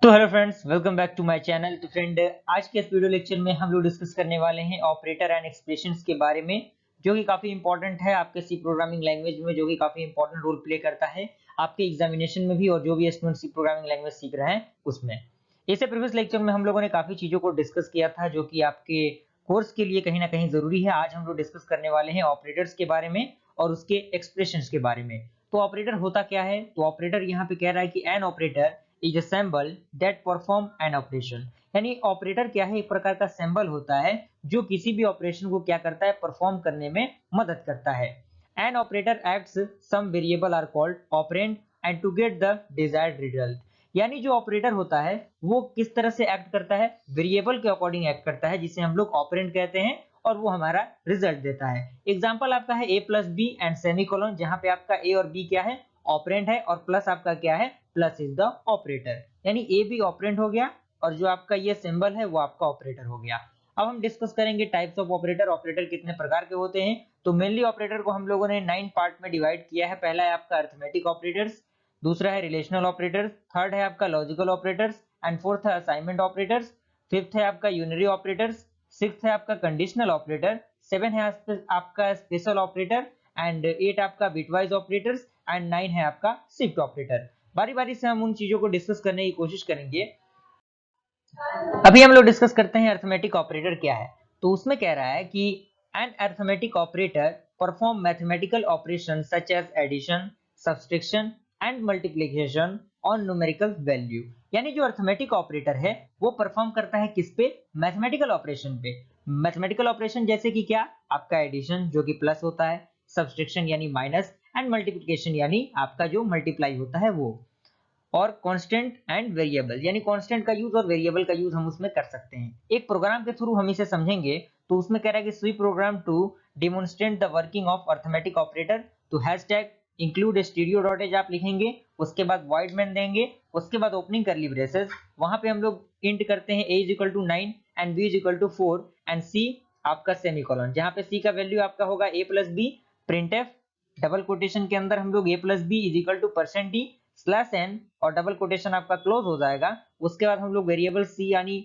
तो hello friends, welcome back to my channel. तो friend, आज के इस वीडियो लेक्चर में हम लोग डिस्कस करने वाले हैं ऑपरेटर एंड एक्सप्रेशंस के बारे में, जो कि काफी इंपॉर्टेंट है आपके सी प्रोग्रामिंग लैंग्वेज में, जो कि काफी इंपॉर्टेंट रोल प्ले करता है आपके एग्जामिनेशन में भी और जो भी स्टूडेंट सी प्रोग्रामिंग लैंग्वेज सीख रहे हैं उसमें। इससे प्रीवियस लेक्चर में हम लोगों ने काफी चीजों को डिस्कस किया था जो कि आपके कोर्स के लिए कहीं ना कहीं जरूरी है। आज हम लोग डिस्कस करने वाले हैं ऑपरेटर्स के बारे में और उसके एक्सप्रेशंस के बारे में। तो ऑपरेटर होता क्या है? तो ऑपरेटर यहाँ पे कह रहा है कि an operator is a symbol that perform an operation. यानी ऑपरेटर क्या है? एक प्रकार का सिंबल होता है जो किसी भी ऑपरेशन को क्या करता है? परफॉर्म करने में मदद करता है। An operator acts some variable are called operand and to get the desired result. यानी जो ऑपरेटर होता है वो किस तरह से एक्ट करता है? वेरिएबल के अकॉर्डिंग एक्ट करता है, जिसे हम लोग ऑपरेंड कहते हैं, और वो हमारा रिजल्ट देता है। एग्जांपल आपका है a plus B and semicolon, जहां पे आपका a और b क्या है? ऑपरेंड है, और प्लस आपका क्या है? Plus is the operator. यानी ए भी ऑपरेंड हो गया और जो आपका ये सिंबल है वो आपका ऑपरेटर हो गया। अब हम डिस्कस करेंगे टाइप्स ऑफ ऑपरेटर। ऑपरेटर कितने प्रकार के होते हैं? तो मेनली ऑपरेटर को हम लोगों ने 9 पार्ट में डिवाइड किया है। पहला है आपका अरिथमेटिक ऑपरेटर्स, दूसरा है रिलेशनल ऑपरेटर्स, थर्ड है आपका लॉजिकल ऑपरेटर्स, एंड फोर्थ है असाइनमेंट ऑपरेटर्स, फिफ्थ है आपका यूनिरी ऑपरेटर्स, सिक्स्थ है आपका कंडीशनल ऑपरेटर, सेवन है आपका स्पेशल ऑपरेटर, एंड एट आपका बिटवाइज ऑपरेटर्स, एंड नाइन है आपका शिफ्ट ऑपरेटर। बारी बारी से हम उन चीजों को डिस्कस करने की कोशिश करेंगे। अभी हम लोग डिस्कस करते हैं अरिथमेटिक ऑपरेटर क्या है। तो उसमें कह रहा है कि an arithmetic operator perform mathematical operation such as addition, subtraction and multiplication on numerical value. यानी जो अरिथमेटिक ऑपरेटर है वो परफॉर्म करता है किस पे? मैथमेटिकल ऑपरेशन पे। मैथमेटिकल ऑपरेशन जैसे कि क्या? आपका एडिशन जो कि प्लस होता है, सब्सट्रैक्शन यानी माइनस, एंड मल्टीप्लिकेशन यानी आपका जो मल्टीप्लाई होता है वो, और कांस्टेंट एंड वेरिएबल, यानी कांस्टेंट का यूज और वेरिएबल का यूज हम उसमें कर सकते हैं। एक प्रोग्राम के थ्रू हम इसे समझेंगे। तो उसमें कह रहा है कि C program to demonstrate the working of arithmetic operator. तो हैशटैग इंक्लूड स्टीरियो डॉटेज आप लिखेंगे, उसके बाद वॉइड मेन देंगे, उसके बाद ओपनिंग करली ब्रेसेस, वहां पे हम लोग इंट करते हैं a is equal to 9 and b is equal to 4 and c आपका सेमीकोलन, जहां पे c का वैल्यू आपका होगा a plus B. Printf double quotation के अंदर हम लोग a plus B is equal to percent d slash N, और डबल कोटेशन आपका क्लोज हो जाएगा। उसके बाद हम लोग वेरिएबल सी यानी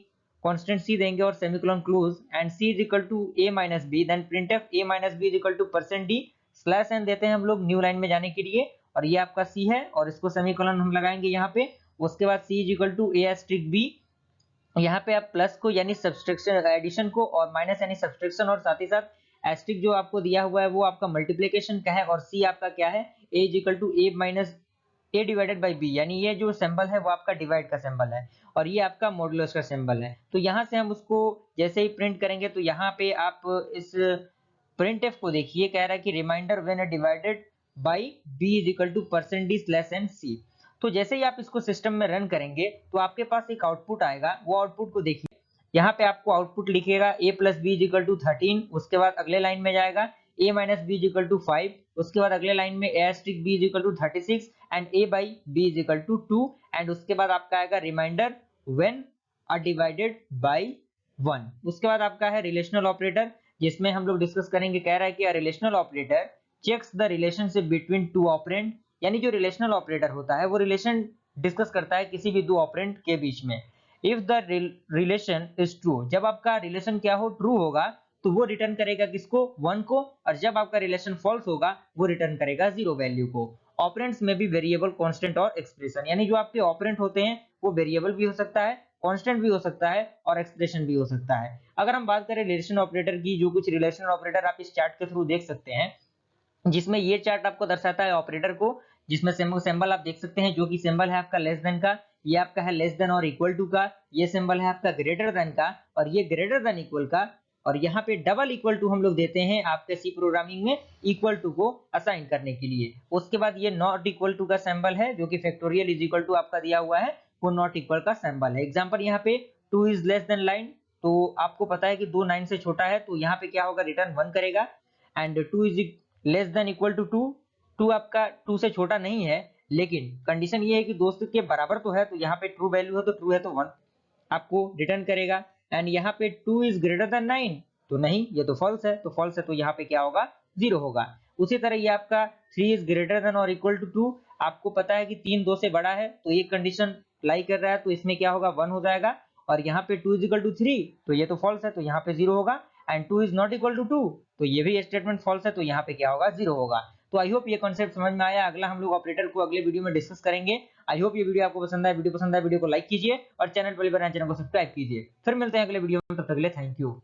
कांस्टेंट सी देंगे और semicolon close, and C is equal to A minus B, then printf A minus B is equal to percent D slash N देते हैं हम लोग न्यू लाइन में जाने के लिए, और ये आपका सी है और इसको सेमीकोलन हम लगाएंगे यहाँ पे। उसके बाद C is equal to A asterisk B, यहाँ पे आप प्लस को यानी सब्सट्रैक्शन एडिशन को, और माइनस यानी सब्सट्रैक्शन, और साथ ही साथ एस्ट्रिक जो आपको दिया हुआ है वो आपका मल्टीप्लिकेशन का है, और सी आपका क्या है? A is equal to A minus A divided by B, यानी ये जो सिंबल है वो आपका डिवाइड का सिंबल है, और ये आपका मॉडुलस का सिंबल है। तो यहाँ से हम उसको जैसे ही प्रिंट करेंगे तो यहाँ पे आप इस प्रिंटफ को देखिए, कह रहा है कि remainder when divided by B is equal to percent D slash N C. तो जैसे ही आप इसको सिस्टम में रन करेंगे तो आपके पास एक आउटपुट आएगा। वो आउटपुट को देखिए, यहाँ पे आपको आउटपुट लिखेगा a plus B is equal to 13, उसके बाद अगले लाइन में जाएगा a minus B is equal to 5, उसके बाद अगले लाइन में a asterisk b is equal to 36 and a by b is equal to 2, and उसके बाद आपका आएगा remainder when are divided by 1। उसके बाद आपका है रिलेशनल ऑपरेटर, जिसमें हम लोग डिस्कस करेंगे। कह रहा है कि relational operator checks the relationship between two operand. यानी जो रिलेशनल ऑपरेटर होता है वो रिलेशन डिस्कस करता है किसी भी दो ऑपरेंड के बीच में। If the relation is true, जब आपका रिलेशन क्या हो? ट्रू होगा, तो वो रिटर्न करेगा किसको? 1 को, और जब आपका रिलेशन फॉल्स होगा वो रिटर्न करेगा 0 वैल्यू को। ऑपरेंड्स में भी वेरिएबल, कांस्टेंट और एक्सप्रेशन, यानी जो आपके ऑपरेंड होते हैं वो वेरिएबल भी हो सकता है, कांस्टेंट भी हो सकता है, और एक्सप्रेशन भी हो सकता है। अगर हम बात करें रिलेशन ऑपरेटर की, जो कुछ रिलेशन ऑपरेटर आप इस चार्ट के थ्रू देख सकते हैं, जिसमें ये चार्ट आपको दर्शाता है ऑपरेटर को, जिसमें सिंबल आप देख सकते हैं, जो कि सिंबल है आपका लेस देन का, ये आपका है लेस देन और इक्वल टू का, ये सिंबल है आपका ग्रेटर देन का, और ये ग्रेटर देन इक्वल का, और यहाँ पे डबल इक्वल टू हम लोग देते हैं आपके सी प्रोग्रामिंग में इक्वल टू को असाइन करने के लिए। उसके बाद ये नॉट इक्वल टू का सिंबल है, जो कि फैक्टोरियल इज इक्वल टू आपका दिया हुआ है, वो नॉट इक्वल का सिंबल है। एग्जांपल यहाँ पे 2 इज लेस देन लाइन, तो आपको पता है कि 2 9 से छोटा है, तो यहाँ पे क्या होगा? रिटर्न 1 करेगा। And 2 is less than equal to 2, 2 आपका 2 से छोटा नहीं है, लेकिन कंडीशन ये है कि दोस्त के बराबर तो है, तो यहाँ पे ट्रू वैल्यू है, तो ट्रू है तो 1 आपको रिटर्न करेगा। एंड यहाँ पे 2 इज ग्रेटर देन 9, तो नहीं, ये तो फॉल्स है, तो फॉल्स है, तो यहाँ पे क्या होगा? 0 होगा। उसी तरह ये आपका 3 इज ग्रेटर देन और इक्वल टू 2, आपको पता है कि 3 2 से बड़ा है, तो ये कंडीशन मल्टीप्लाई कर रहा है तो इसमें क्या होगा 1 हो जाएगा, और यहाँ पे 2 इज इक्वल टू 3 तो ये तो फॉल्स है तो यहाँ पे 0 होगा, and 2 is not equal to 2 तो ये भी स्टेटमेंट फॉल्स है तो यहाँ पे क्या होगा 0 होगा। तो आई होप ये कॉन्सेप्ट समझ में आया। अगला हम लोग ऑपरेटर को अगले वीडियो में डिस्कस करेंगे। आई होप ये वीडियो आपको पसंद आया। वीडियो पसंद आया वीडियो को लाइक कीजिए और चैनल पर बना चैनल को सब्सक्राइब कीजिए। फिर मिलते हैं अगले वीडियो में, तब तक के लिए थैंक यू।